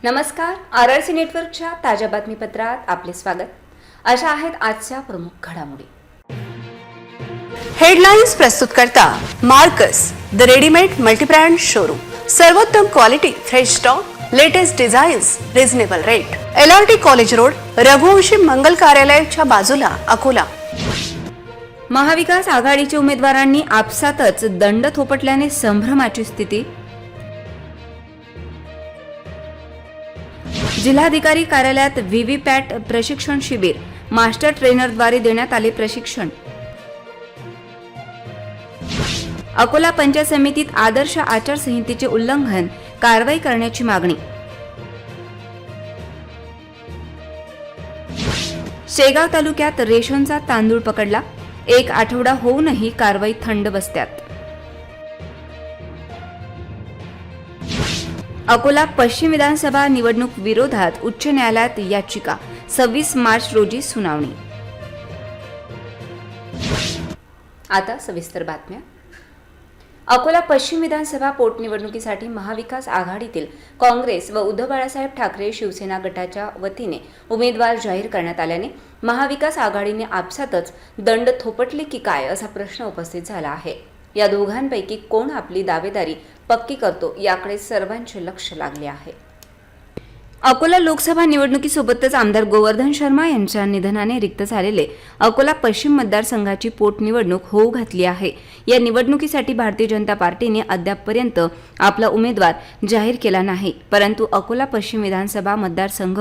नमस्कार. RRC नेटवर्कच्या ताज्या बातमीपत्रात आपले स्वागत. अशा आहेत आजच्या प्रमुख घडामोडी. हेडलाइन्स प्रस्तुत करता Marcus the readymade multibrand showroom. सर्वोत्तम quality, fresh stock, latest designs, reasonable rate. LRT college road, Raghuvanshi Mangal कार्यालयाच्या बाजूला, अकोला. महाविकास आघाडीच्या उमेदवारांनी आपसातच दंड थोपटल्याने संभ्रमाची स्थिती. जिल्हाधिकारी कार्यालयात व्हीव्हीपॅट प्रशिक्षण शिबिर, मास्टर ट्रेनरद्वारे देण्यात आले प्रशिक्षण. अकोला पंचायत समितीत आदर्श आचारसंहितेचे उल्लंघन, कारवाई करण्याची मागणी. शेगाव तालुक्यात रेशनचा तांदूळ पकडला, 1 आठवडा होऊनही कारवाई थंड बस्त्यात. अकोला पश्चिम विधानसभा निवडणूक विरोधात उच्च न्यायालयात याचिका, 26 मार्च रोजी सुनावणी. आता सविस्तर बातम्या. अकोला पश्चिम विधानसभा पोटनिवडणुकीसाठी महाविकास आघाडीतील काँग्रेस व उद्धव बाळासाहेब ठाकरे शिवसेना गटाच्या वतीने उमेदवार जाहीर करण्यात आल्याने महाविकास आघाडीने आपसातच दंड थोपटले की काय असा प्रश्न उपस्थित झाला आहे. या दोघांपैकी कोण आपली दावेदारी पक्की करतो याकडे सर्वांचे लक्ष लागले आहे. अकोला लोकसभा निवडणुकीसोबतच आमदार गोवर्धन शर्मा यांच्या निधनाने रिक्त झालेले अकोला पश्चिम मतदारसंघाची पोटनिवडणूक होऊ घातली आहे. या निवडणुकीसाठी भारतीय जनता पार्टीने अद्यापपर्यंत आपला उमेदवार जाहीर केला नाही. परंतु अकोला पश्चिम विधानसभा मतदारसंघ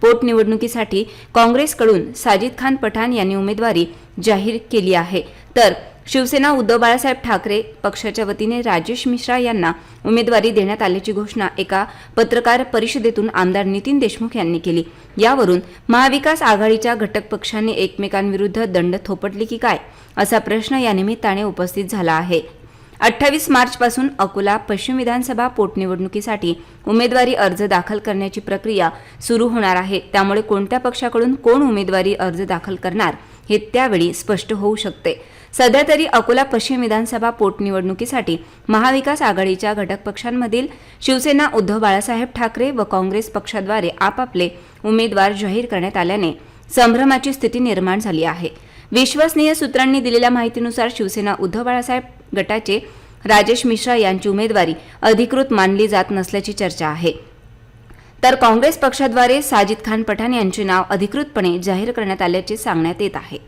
पोटनिवडणुकीसाठी काँग्रेसकडून साजिद खान पठाण यांनी उमेदवारी जाहीर केली आहे, तर शिवसेना उद्धव बाळासाहेब ठाकरे पक्षाच्या वतीने राजेश मिश्रा यांना उमेदवारी देण्यात आल्याची घोषणा एका पत्रकार परिषदेतून आमदार नितीन देशमुख यांनी केली. यावरून महाविकास आघाडीच्या घटक पक्षांनी एकमेकांविरुद्ध दंड थोपटली की काय असा प्रश्न या निमित्ताने उपस्थित झाला आहे. 28 मार्चपासून अकोला पश्चिम विधानसभा पोटनिवडणुकीसाठी उमेदवारी अर्ज दाखल करण्याची प्रक्रिया सुरू होणार आहे. त्यामुळे कोणत्या पक्षाकडून कोण उमेदवारी अर्ज दाखल करणार हे त्यावेळी स्पष्ट होऊ शकते. सध्या तरी अकोला पश्चिम विधानसभा पोटनिवडणुकीसाठी महाविकास आघाडीच्या घटक पक्षांमधील शिवसेना उद्धव बाळासाहेब ठाकरे व काँग्रेस पक्षाद्वारे आपापले उमेदवार जाहीर करण्यात आल्याने संभ्रमाची स्थिती निर्माण झाली आहे. विश्वसनीय सूत्रांनी दिलेल्या माहितीनुसार शिवसेना उद्धव बाळासाहेब गटाचे राजेश मिश्रा यांची उमेदवारी अधिकृत मानली जात नसल्याची चर्चा आहे, तर काँग्रेस पक्षाद्वारे साजिद खान पठाण यांचे नाव अधिकृतपणे जाहीर करण्यात आल्याचे सांगण्यात येत आहे.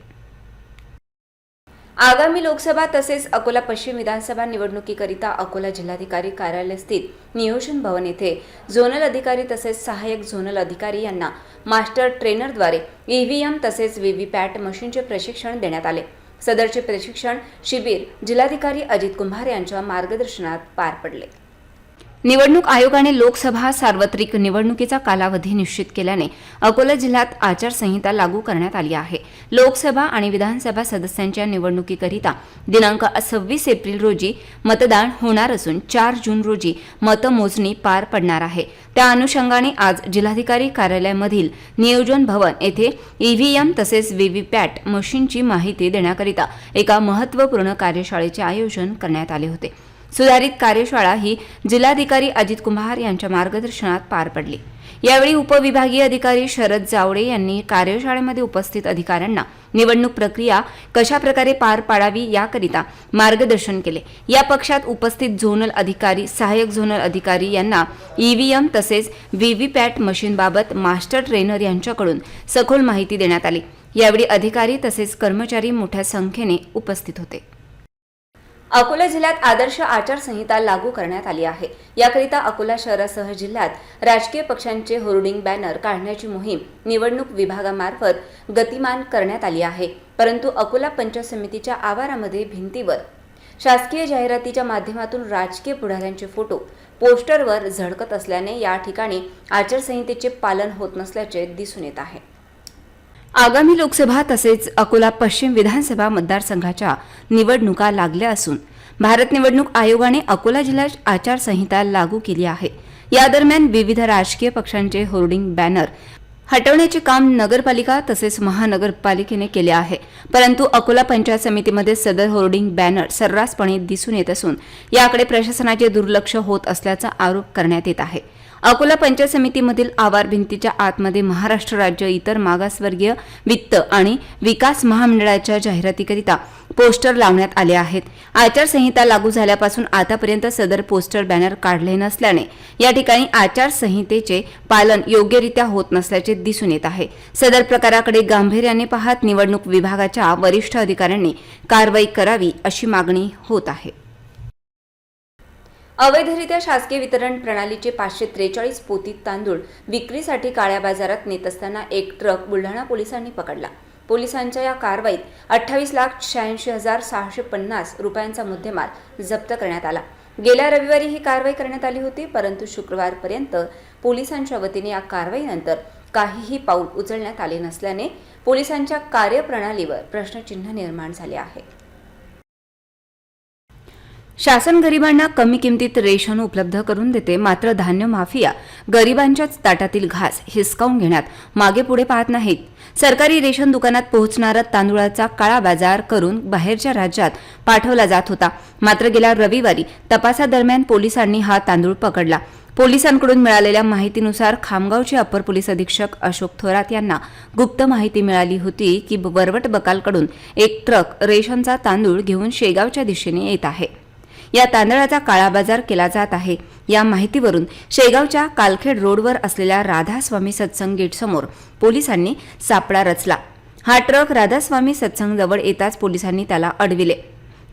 आगामी लोकसभा तसेच अकोला पश्चिम विधानसभा निवडणुकीकरिता अकोला जिल्हाधिकारी कार्यालय स्थित नियोजन भवन येथे झोनल अधिकारी तसेच सहाय्यक झोनल अधिकारी यांना मास्टर ट्रेनरद्वारे EVM तसेच व्हीव्हीपॅट मशीनचे प्रशिक्षण देण्यात आले. सदरचे प्रशिक्षण शिबिर जिल्हाधिकारी अजित कुंभार यांच्या मार्गदर्शनात पार पडले. निवडणूक आयोगाने लोकसभा सार्वत्रिक निवडणुकीचा कालावधी निश्चित केल्याने अकोला जिल्ह्यात आचारसंहिता लागू करण्यात आली आहे. लोकसभा आणि विधानसभा सदस्यांच्या निवडणुकीकरिता दिनांक 26 एप्रिल रोजी मतदान होणार असून 4 जून रोजी मतमोजणी पार पडणार आहे. त्या अनुषंगाने आज जिल्हाधिकारी कार्यालयामधील नियोजन भवन येथे EVM तसेच व्हीव्हीपॅट मशीनची माहिती देण्याकरिता एका महत्त्वपूर्ण कार्यशाळेचे आयोजन करण्यात आले होते. सुधारित कार्यशाळा ही जिल्हाधिकारी अजित कुंभार यांच्या मार्गदर्शनात पार पडली. यावेळी उपविभागीय अधिकारी शरद जावडे यांनी कार्यशाळेमध्ये उपस्थित अधिकाऱ्यांना निवडणूक प्रक्रिया कशा प्रकारे पार पाडावी याकरिता मार्गदर्शन केले. या पक्षात उपस्थित झोनल अधिकारी, सहाय्यक झोनल अधिकारी यांना EVM तसेच व्हीव्हीपॅट मशीनबाबत मास्टर ट्रेनर यांच्याकडून सखोल माहिती देण्यात आली. यावेळी अधिकारी तसेच कर्मचारी मोठ्या संख्येने उपस्थित होते. अकोला जिल्ह्यात आदर्श आचारसंहिता लागू करण्यात आली आहे. याकरिता अकोला शहरासह जिल्ह्यात राजकीय पक्षांचे होर्डिंग बॅनर काढण्याची मोहीम निवडणूक विभागामार्फत गतिमान करण्यात आली आहे. परंतु अकोला पंचायत समितीच्या आवारामध्ये भिंतीवर शासकीय जाहिरातीच्या माध्यमातून राजकीय पुढाऱ्यांचे फोटो पोस्टरवर झळकत असल्याने या ठिकाणी आचारसंहितेचे पालन होत नसल्याचे दिसून येत आहे. आगामी लोकसभा तसेच अकोला पश्चिम विधानसभा मतदारसंघाच्या निवडणुका लागल्या असून भारत निवडणूक आयोगाने अकोला जिल्ह्यात आचारसंहिता लागू केली आहे. या दरम्यान विविध राजकीय पक्षांचे होर्डिंग बॅनर हटवण्याचे काम नगरपालिका तसेच महानगरपालिकेने केले आहे. परंतु अकोला पंचायत समितीमध्ये सदर होर्डिंग बॅनर सर्रासपणे दिसून येत असून याकडे प्रशासनाचे दुर्लक्ष होत असल्याचा आरोप करण्यात येत आहे. अकोला पंचायत समितीमधील आवार भिंतीच्या आतमध्ये महाराष्ट्र राज्य इतर मागासवर्गीय वित्त आणि विकास महामंडळाच्या जाहिरातीकरिता पोस्टर लावण्यात आले आहेत. आचारसंहिता लागू झाल्यापासून आतापर्यंत सदर पोस्टर बॅनर काढले नसल्याने या ठिकाणी आचारसंहितेचे पालन योग्यरित्या होत नसल्याचे दिसून येत आहे. सदर प्रकाराकडे गांभीर्याने पाहत निवडणूक विभागाच्या वरिष्ठ अधिकाऱ्यांनी कारवाई करावी अशी मागणी होत आहे. अवैधरित्या शासकीय वितरण प्रणालीचे 543 पोती तांदूळ विक्रीसाठी काळ्या बाजारात नेत असताना एक ट्रक बुलढाणा पोलिसांनी पकडला. पोलिसांच्या या कारवाईत 28,86,650 रुपयांचा मुद्देमाल जप्त करण्यात आला. गेल्या रविवारी ही कारवाई करण्यात आली होती, परंतु शुक्रवारपर्यंत पोलिसांच्या वतीने या कारवाईनंतर काहीही पाऊल उचलण्यात आले नसल्याने पोलिसांच्या कार्यप्रणालीवर प्रश्नचिन्ह निर्माण झाले आहे. शासन गरिबांना कमी किमतीत रेशन उपलब्ध करून देते, मात्र धान्य माफिया गरिबांच्याच ताटातील घास हिसकावून घेण्यात मागे पुढे पाहत नाहीत. सरकारी रेशन दुकानात पोहोचणारा तांदूळाचा काळा बाजार करून बाहेरच्या राज्यात पाठवला जात होता. मात्र गेल्या रविवारी तपासादरम्यान पोलिसांनी हा तांदूळ पकडला. पोलिसांकडून मिळालेल्या माहितीनुसार खामगावचे अप्पर पोलीस अधीक्षक अशोक थोरात यांना गुप्त माहिती मिळाली होती की वरवट बकालकडून एक ट्रक रेशनचा तांदूळ घेऊन शेगावच्या दिशेने येत आहे. या तांदळाचा काळा बाजार केला जात आहे. या माहितीवरून शेगावच्या कालखेड रोडवर असलेल्या राधास्वामी सत्संग गेटसमोर पोलिसांनी सापळा रचला. हा ट्रक राधास्वामी सत्संगजवळ येताच पोलिसांनी त्याला अडविले.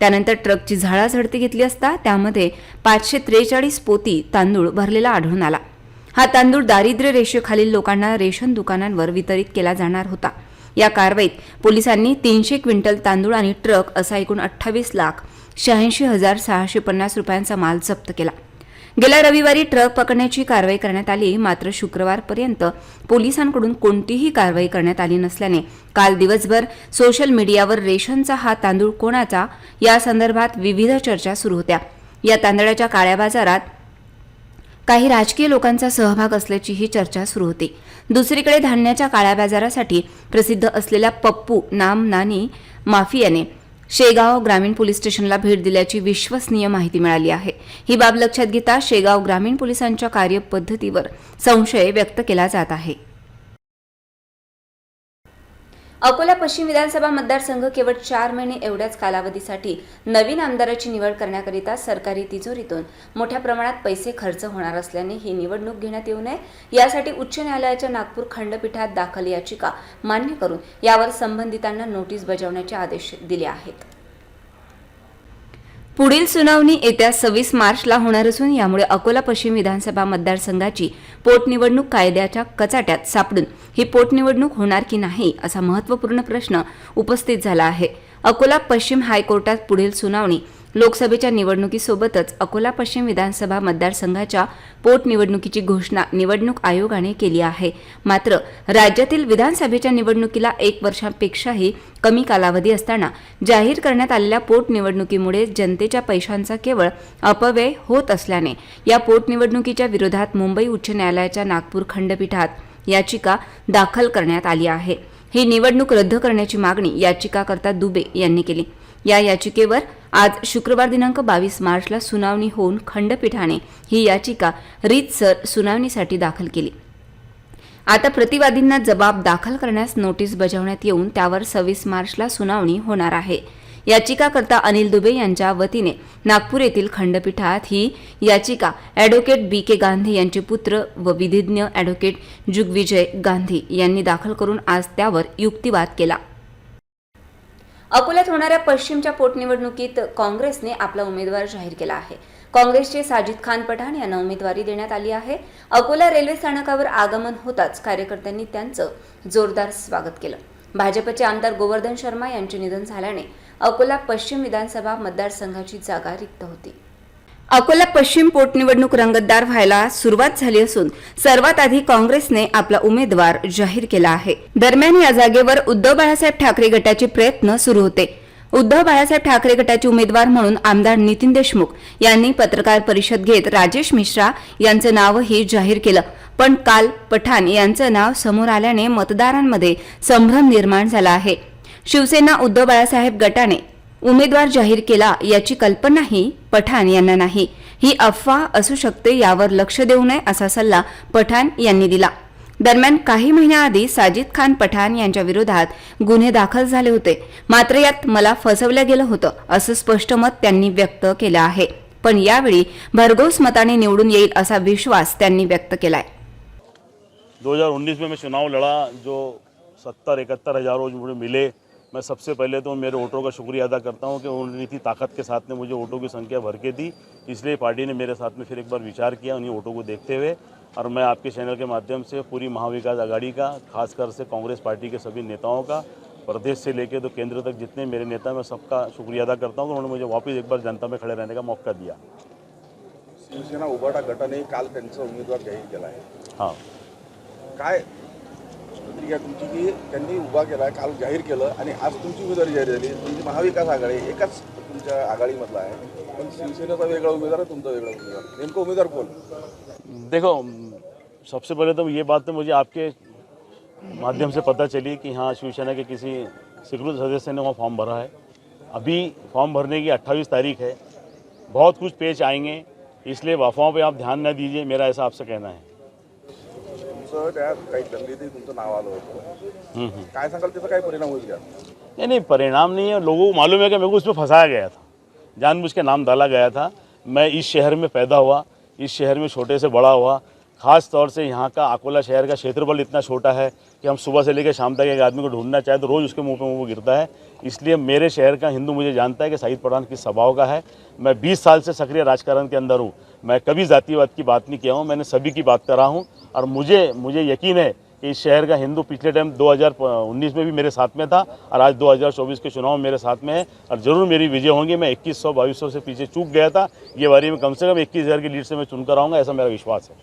त्यानंतर ट्रकची झाडाझडती घेतली असता त्यामध्ये 543 पोती तांदूळ भरलेला आढळून आला. हा तांदूळ दारिद्र्य रेषेखालील लोकांना रेशन दुकानांवर वितरित केला जाणार होता. या कारवाईत पोलिसांनी 300 क्विंटल तांदूळ आणि ट्रक असा एकूण 28,86,650 रुपयांचा माल जप्त केला. गेल्या रविवारी ट्रक पकडण्याची कारवाई करण्यात आली, मात्र शुक्रवारपर्यंत पोलिसांकडून कोणतीही कारवाई करण्यात आली नसल्याने काल दिवसभर सोशल मीडियावर रेशनचा हा तांदूळ कोणाचा या संदर्भात विविध चर्चा सुरू होत्या. या तांदळाच्या काळ्या बाजारात काही राजकीय लोकांचा सहभाग असल्याचीही चर्चा सुरू होती. दुसरीकडे धान्याच्या काळ्या बाजारासाठी प्रसिद्ध असलेल्या पप्पू नाम नानी माफियाने शेगाव ग्रामीण पोलीस स्टेशनला भेट दिल्याची विश्वसनीय माहिती मिळाली आहे. ही बाब लक्षात घेता शेगाव ग्रामीण पोलिसांच्या कार्यपद्धतीवर संशय व्यक्त केला जात आहे. अकोला पश्चिम विधानसभा मतदारसंघ केवळ 4 महिने एवढ्याच कालावधीसाठी नवीन आमदाराची निवड करण्याकरिता सरकारी तिजोरीतून मोठ्या प्रमाणात पैसे खर्च होणार असल्याने ही निवडणूक घेण्यात येऊ नये यासाठी उच्च न्यायालयाच्या नागपूर खंडपीठात दाखल याचिका मान्य करून यावर संबंधितांना नोटीस बजावण्याचे आदेश दिले आहेत. पुढील सुनावणी येत्या 26 मार्चला होणार असून यामुळे अकोला पश्चिम विधानसभा मतदारसंघाची पोटनिवडणूक कायद्याच्या कचाट्यात सापडून ही पोटनिवडणूक होणार की नाही असा महत्त्वपूर्ण प्रश्न उपस्थित झाला आहे. अकोला पश्चिम हायकोर्टात पुढील सुनावणी लोकसभेच्या निवडणुकीसोबतच अकोला पश्चिम विधानसभा मतदारसंघाच्या पोटनिवडणुकीची घोषणा निवडणूक आयोगाने केली आहे. मात्र राज्यातील विधानसभेच्या निवडणुकीला 1 वर्षापेक्षाही कमी कालावधी असताना जाहीर करण्यात आलेल्या पोटनिवडणुकीमुळे जनतेच्या पैशांचा केवळ अपव्यय होत असल्याने या पोटनिवडणुकीच्या विरोधात मुंबई उच्च न्यायालयाच्या नागपूर खंडपीठात याचिका दाखल करण्यात आली आहे. ही निवडणूक रद्द करण्याची मागणी याचिकाकर्ता दुबे यांनी केली. या याचिकेवर आज शुक्रवार दिनांक 22 मार्चला सुनावणी होऊन खंडपीठाने ही याचिका रीतसर सुनावणीसाठी दाखल केली. आता प्रतिवादींना जबाब दाखल करण्यास नोटीस बजावण्यात येऊन त्यावर 26 मार्चला सुनावणी होणार आहे. याचिकाकर्ता अनिल दुबे यांच्या वतीने नागपूर येथील खंडपीठात ही याचिका ॲडव्होकेट बी के गांधी यांचे पुत्र व विधिज्ञ ॲडव्होकेट जुगविजय गांधी यांनी दाखल करून आज त्यावर युक्तिवाद केला. अकोल्यात होणाऱ्या पश्चिमच्या पोटनिवडणुकीत काँग्रेसने आपला उमेदवार जाहीर केला आहे. काँग्रेसचे साजिद खान पठाण यांना उमेदवारी देण्यात आली आहे. अकोला रेल्वे स्थानकावर आगमन होताच कार्यकर्त्यांनी त्यांचं जोरदार स्वागत केलं. भाजपचे आमदार गोवर्धन शर्मा यांचे निधन झाल्याने अकोला पश्चिम विधानसभा मतदारसंघाची जागा रिक्त होती. अकोला पश्चिम पोटनिवडणूक रंगतदार व्हायला सुरुवात झाली असून सर्वात आधी काँग्रेसने आपला उमेदवार जाहीर केला आहे. दरम्यान या जागेवर उद्धव बाळासाहेब ठाकरे गटाचे प्रयत्न सुरू होते. उद्धव बाळासाहेब ठाकरे गटाचे उमेदवार म्हणून आमदार नितीन देशमुख यांनी पत्रकार परिषद घेत राजेश मिश्रा यांचं नावही जाहीर केलं. पण काल पठाण यांचं नाव समोर आल्याने मतदारांमध्ये संभ्रम निर्माण झाला आहे. शिवसेना उद्धव बाळासाहेब गटाने उमेदवार जाहीर केला याची कल्पनाही पठाण यांना नाही. ही अफवा असू शकते, यावर लक्ष देऊ नये असा सल्ला पठाण यांनी दिला. दरम्यान काही महिन्याआधी साजिद खान पठाण यांच्या विरोधात गुन्हे दाखल झाले होते. मात्र यात मला फसवलं गेलं होतं असं स्पष्ट मत त्यांनी व्यक्त केलं आहे. पण यावेळी भरघोस मताने निवडून येईल असा विश्वास त्यांनी व्यक्त केलाय. 2019 में मैं चुनाव लड़ा, जो 70-71 हज़ार वोट मुझे मिले. मैं सबसे पहले तो मेरे वोटरों का शुक्रिया अदा करता हूं कि उन्होंने इतनी ताकत के साथ में मुझे वोटों की संख्या भर के दी. इसलिए पार्टी ने मेरे साथ में फिर एक बार विचार किया उन्हीं वोटों को देखते हुए. और मैं आपके चैनल के माध्यम से पूरी महाविकास आघाड़ी का, खासकर से कांग्रेस पार्टी के सभी नेताओं का, प्रदेश से लेकर तो केंद्र तक जितने मेरे नेता, मैं सबका शुक्रिया अदा करता हूं. उन्होंने मुझे वापस एक बार जनता में खड़े रहने का मौका दिया. शिवसेना उभाटा गटाने काल त्यांचा उमेदवार जाहीर केला आहे. हां, काय प्रतिक्रिया तुमची की त्यांनी उभा केला, काल जाहीर केलं आणि आज तुमची उमेदवारी जाहीर झाली. तुमची महाविकास आघाडी एकाच तुमच्या आघाडीमधला आहे, पण शिवसेनेचा वेगळा उमेदवार आहे, तुमचा वेगळा उमेदवार. नेमकं उमेदवार कोण? देखो, सबसे पहले तो ये बात तो मुझे आपके माध्यम से पता चली कि हाँ, शिवसेना के किसी स्वीकृत सदस्य ने वहाँ फॉर्म भरा है. अभी फॉर्म भरने की 28 तारीख है. बहुत कुछ पेच आएंगे, इसलिए अफवाहों पे आप ध्यान न दीजिए, मेरा ऐसा आपसे कहना है. तुमचं त्यात काही दंगलीतही तुमचं नाव आलं होतं. काय सांगाल, त्याचा काय परिणाम होईल का? नहीं, परिणाम नहीं है. लोगों को मालूम है कि मेरे को उसमें फंसाया गया था, जानबूझ के नाम डाला गया था. मैं इस शहर में पैदा हुआ, इस शहर में छोटे से बड़ा हुआ. ख़ास तौर से यहाँ का अकोला शहर का क्षेत्रफल इतना छोटा है कि हम सुबह से लेकर शाम तक एक आदमी को ढूंढना चाहे तो रोज़ उसके मुंह पे मुंह गिरता है. इसलिए मेरे शहर का हिंदू मुझे जानता है कि साहिद पठान किस स्वभाव का है. मैं 20 साल से सक्रिय राजकारण के अंदर हूँ. मैं कभी जातिवाद की बात नहीं किया हूँ, मैंने सभी की बात करा हूँ. और मुझे यकीन है कि इस शहर का हिंदू पिछले टाइम 2019 में भी मेरे साथ में था और आज 2024 के चुनाव में मेरे साथ में है. और ज़रूर मेरी विजय होंगी. मैं 2100-2200 से पीछे चूक गया था, ये बारी में कम से कम 21,000 की लीड से मैं चुनकर आऊँगा, ऐसा मेरा विश्वास है.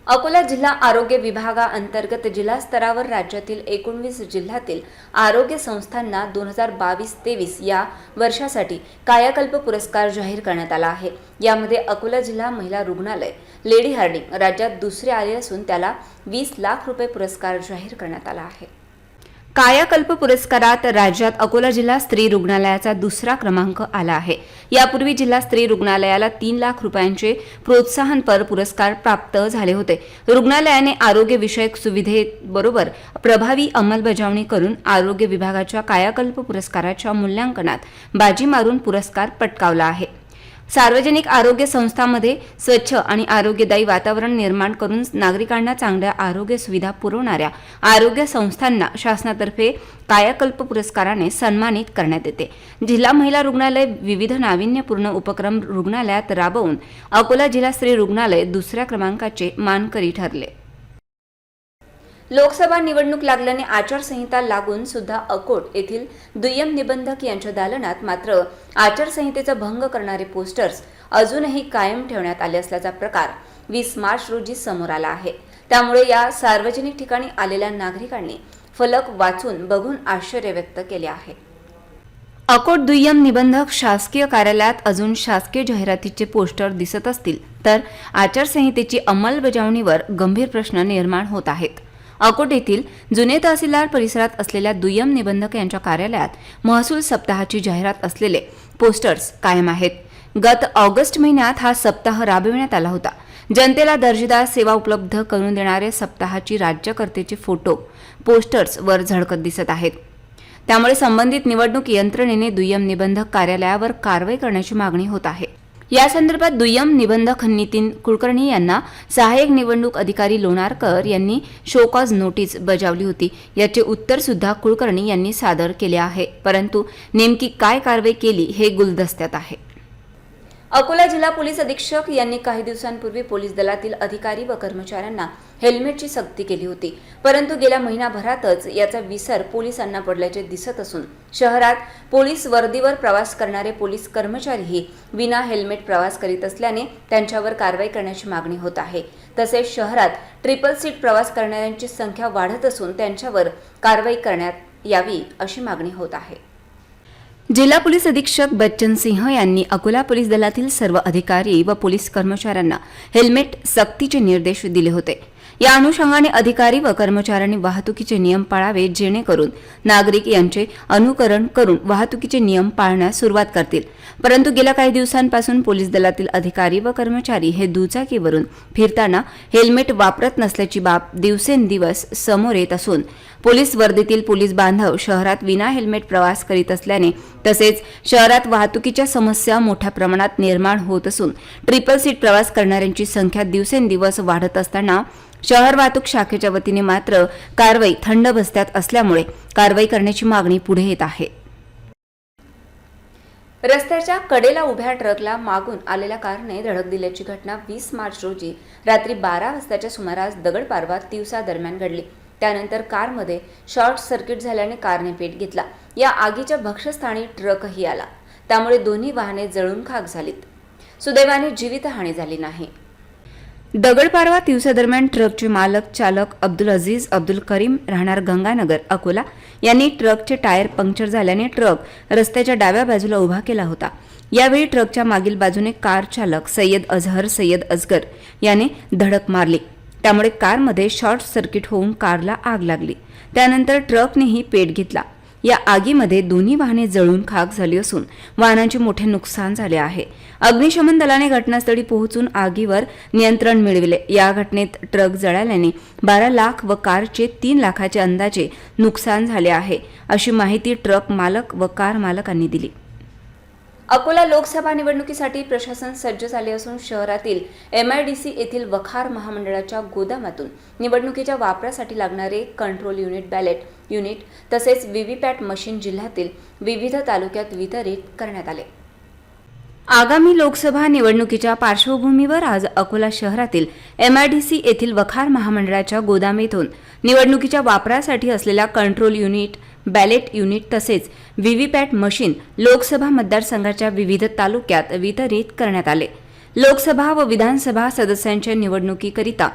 अकोला जिल्हा आरोग्य विभागाअंतर्गत जिल्हा स्तरावर राज्यातील 19 जिल्ह्यातील आरोग्य संस्थांना 2022-23 या वर्षासाठी कायाकल्प पुरस्कार जाहीर करण्यात आला आहे. यामध्ये अकोला जिल्हा महिला रुग्णालय लेडी हार्डिंग राज्यात दुसरे आले असून त्याला 20 लाख रुपये पुरस्कार जाहीर करण्यात आला आहे. कायाकल्प पुरस्कारात राज्यात अकोला जिल्हा स्त्री रुग्णालयाचा दुसरा क्रमांक आला आहे. यापूर्वी जिल्हा स्त्री रुग्णालयाला 3 लाख रुपयांचे प्रोत्साहनपर पुरस्कार प्राप्त झाले होते. रुग्णालयाने आरोग्य विषयक सुविधेबरोबर प्रभावी अंमलबजावणी करून आरोग्य विभागाच्या कायाकल्प पुरस्काराच्या मूल्यांकनात बाजी मारून पुरस्कार पटकावला आहे. सार्वजनिक आरोग्य संस्थांमध्ये स्वच्छ आणि आरोग्यदायी वातावरण निर्माण करून नागरिकांना चांगल्या आरोग्य सुविधा पुरवणाऱ्या आरोग्य संस्थांना शासनातर्फे कायाकल्प पुरस्काराने सन्मानित करण्यात येते. जिल्हा महिला रुग्णालय विविध नाविन्यपूर्ण उपक्रम रुग्णालयात राबवून अकोला जिल्हा स्त्री रुग्णालय दुसऱ्या क्रमांकाचे मानकरी ठरले. लोकसभा निवडणूक लागल्याने आचारसंहिता लागून सुद्धा अकोट येथील दुय्यम निबंधक यांच्या दालनात मात्र आचारसंहितेचा भंग करणारे पोस्टर्स अजूनही कायम ठेवण्यात आले असल्याचा प्रकार 20 मार्च रोजी समोर आला आहे. त्यामुळे या सार्वजनिक ठिकाणी आलेल्या नागरिकांनी फलक वाचून बघून आश्चर्य व्यक्त केले आहे. अकोट दुय्यम निबंधक शासकीय कार्यालयात अजून शासकीय जाहिरातीचे पोस्टर दिसत असतील तर आचारसंहितेची अंमलबजावणीवर गंभीर प्रश्न निर्माण होत आहेत. अकोट येथील जुने तहसीलदार परिसरात असलेल्या दुय्यम निबंधक यांच्या कार्यालयात महसूल सप्ताहाची जाहिरात असलेले पोस्टर्स कायम आहेत. गत ऑगस्ट महिन्यात हा सप्ताह राबविण्यात आला होता. जनतेला दर्जेदार सेवा उपलब्ध करून देणारे सप्ताहाची राज्यकर्तेचे फोटो पोस्टर्स वर झळकत दिसत आहेत. त्यामुळे संबंधित निवडणूक यंत्रणेने दुय्यम निबंधक कार्यालयावर कारवाई करण्याची मागणी होत आहे. या संदर्भात दुय्यम निबंधक नितीन कुलकर्णी यांना सहाय्यक निवडणूक अधिकारी लोणारकर यांनी शोकॉज नोटीस बजावली होती. याचे उत्तर सुद्धा कुलकर्णी यांनी सादर केले आहे. परंतु नेमकी काय कारवाई केली हे गुलदस्त्यात आहे. अकोला जिल्हा पोलीस अधीक्षक यांनी काही दिवसांपूर्वी पोलीस दलातील अधिकारी व कर्मचाऱ्यांना हेल्मेटची सक्ती केली होती. परंतु गेल्या महिनाभरातच याचा विसर पोलिसांना पडल्याचे दिसत असून शहरात पोलीस वर्दीवर प्रवास करणारे पोलीस कर्मचारीही विना हेल्मेट प्रवास करीत असल्याने त्यांच्यावर कारवाई करण्याची मागणी होत आहे. तसेच शहरात ट्रिपल सीट प्रवास करणाऱ्यांची संख्या वाढत असून त्यांच्यावर कारवाई करण्यात यावी अशी मागणी होत आहे. जिल्हा पोलीस अधीक्षक बच्चन सिंह यांनी अकोला पोलीस दलातील सर्व अधिकारी व पोलीस कर्मचाऱ्यांना हेल्मेट सक्तीचे निर्देश दिले होते. या अनुषंगाने अधिकारी व कर्मचाऱ्यांनी वाहतुकीचे नियम पाळावे, जेणेकरून नागरिक यांचे अनुकरण करून वाहतुकीचे नियम पाळण्यास सुरुवात करतील. परंतु गेल्या काही दिवसांपासून पोलीस दलातील अधिकारी व कर्मचारी हे दुचाकीवरून फिरताना हेल्मेट वापरत नसल्याची बाब दिवसेंदिवस समोर येत असून पोलीस वर्दीतील पोलीस बांधव शहरात विना हेल्मेट प्रवास करीत असल्याने तसेच शहरात वाहतुकीच्या समस्या मोठ्या प्रमाणात निर्माण होत असून ट्रिपल सीट प्रवास करणाऱ्यांची संख्या दिवसेंदिवस वाढत असताना शहर वाहतूक शाखेच्या वतीने मात्र कारवाई थंड बस्त्यात असल्यामुळे कारवाई करण्याची मागणी पुढे येत आहे. रस्त्याच्या कडेला उभ्या ट्रकला मागून आलेल्या कारने धडक दिल्याची घटना 20 मार्च रोजी रात्री 12 वाजताच्या सुमारास दगडपारवा तिवसा दरम्यान घडली. त्यानंतर कारमध्ये शॉर्ट सर्किट झाल्याने कारने पेट घेतला. या आगीच्या भक्ष्यस्थानी ट्रकही आला, त्यामुळे दोन्ही वाहने जळून खाक झालीत. सुदैवाने जीवितहानी झाली नाही. दगडपारवा तिवसा दरम्यान ट्रकचे मालक चालक अब्दुल अजीज अब्दुल करीम राहणार गंगानगर अकोला यांनी ट्रकचे टायर पंक्चर झाल्याने ट्रक रस्त्याच्या डाव्या बाजूला उभा केला होता. यावेळी ट्रकच्या मागील बाजूने कार चालक सय्यद अझहर सय्यद असगर याने धडक मारली. त्यामुळे कारमध्ये शॉर्ट सर्किट होऊन कारला आग लागली. त्यानंतर ट्रकनेही पेट घेतला. या आगीमध्ये दोन्ही वाहने जळून खाक झाली असून वाहनांचे मोठे नुकसान झाले आहे. अग्निशमन दलाने घटनास्थळी पोहोचून आगीवर नियंत्रण मिळविले. या घटनेत ट्रक जळाल्याने 12 लाख व कारचे 3 लाखाचे अंदाजे नुकसान झाले आहे, अशी माहिती ट्रक मालक व कार मालकांनी दिली. अकोला लोकसभा निवडणुकीसाठी प्रशासन सज्ज झाले असून शहरातील MIDC येथील वखार महामंडळाच्या गोदामातून निवडणुकीच्या वापरासाठी लागणारे कंट्रोल युनिट, बॅलेट युनिट तसेच व्हीव्हीपॅट मशीन जिल्ह्यातील विविध तालुक्यात वितरित करण्यात आले. आगामी लोकसभा निवडणुकीच्या पार्श्वभूमीवर आज अकोला शहरातील MIDC येथील वखार महामंडळाच्या गोदाम येथून निवडणुकीच्या वापरासाठी असलेल्या कंट्रोल युनिट, बॅलेट युनिट तसेच व्हीव्हीपॅट मशीन लोकसभा मतदारसंघाच्या विविध तालुक्यात वितरित करण्यात आले. लोकसभा व विधानसभा सदस्यांच्या निवडणुकीकरिता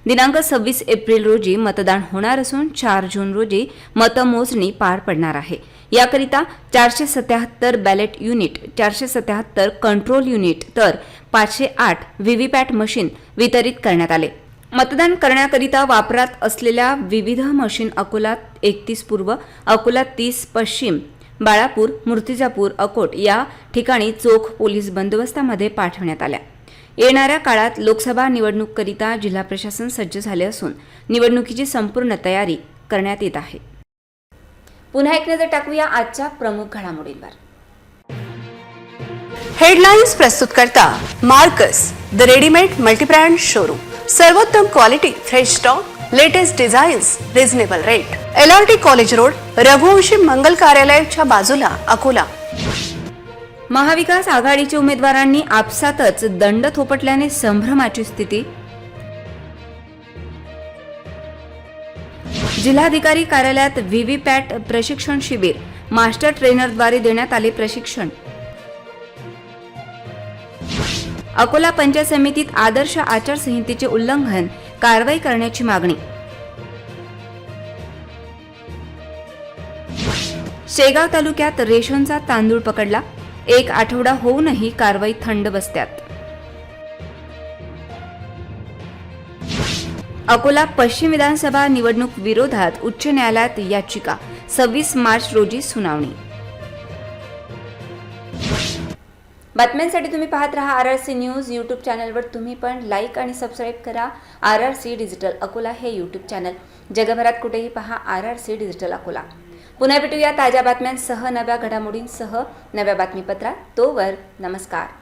दिनांक 26 एप्रिल रोजी मतदान होणार असून 4 जून रोजी मतमोजणी पार पडणार आहे. याकरिता 477 बॅलेट युनिट, 477 कंट्रोल युनिट तर 508 व्हीव्हीपॅट मशीन वितरित करण्यात आले. मतदान करण्याकरिता वापरात असलेल्या विविध मशीन अकोला 31 पूर्व, अकोला 30 पश्चिम, बाळापूर, मूर्तिजापूर, अकोट या ठिकाणी चोख पोलीस बंदोबस्तामध्ये पाठवण्यात आल्या. येणाऱ्या काळात लोकसभा निवडणूककरिता जिल्हा प्रशासन सज्ज झाले असून निवडणुकीची संपूर्ण तयारी करण्यात येत आहे. पुन्हा एक नजर टाकूया आजच्या प्रमुख घडामोडींवर. हेडलाइन्स प्रस्तुत करता Marcus the readymade multibrand showroom. सर्वोत्तम quality, fresh stock, latest designs, reasonable rate. LRT college road, Raghuvanshi Mangal कार्यालयाच्या बाजूला, अकोला. महाविकास आघाडीच्या उमेदवारांनी आपसातच दंड थोपटल्याने संभ्रमाची स्थिती. जिल्हाधिकारी कार्यालयात व्हीव्हीपॅट प्रशिक्षण शिबिर, मास्टर ट्रेनरद्वारे देण्यात आले प्रशिक्षण. अकोला पंचायत समितीत आदर्श आचारसंहितेचे उल्लंघन, कारवाई करण्याची मागणी. शेगाव तालुक्यात रेशनचा तांदूळ पकडला, 1 आठवडा होऊनही कारवाई थंड बस्त्यात. अकोला पश्चिम विधानसभा निवडणूक विरोधात उच्च न्यायालयात याचिका, 26 मार्च रोजी सुनावणी. बातम्यांसाठी तुम्ही पाहत रहा RRC न्यूज. यूट्यूब चॅनलवर तुम्ही पण लाईक आणि सबस्क्राईब करा. RRC डिजिटल अकोला हे यूट्यूब चॅनल. जगभरात कुठेही पहा RRC डिजिटल अकोला. पुन्हा भेटूया ताज्या बातम्यांसह, नव्या घडामोडींसह, नव्या बातमीपत्रात. तोवर नमस्कार.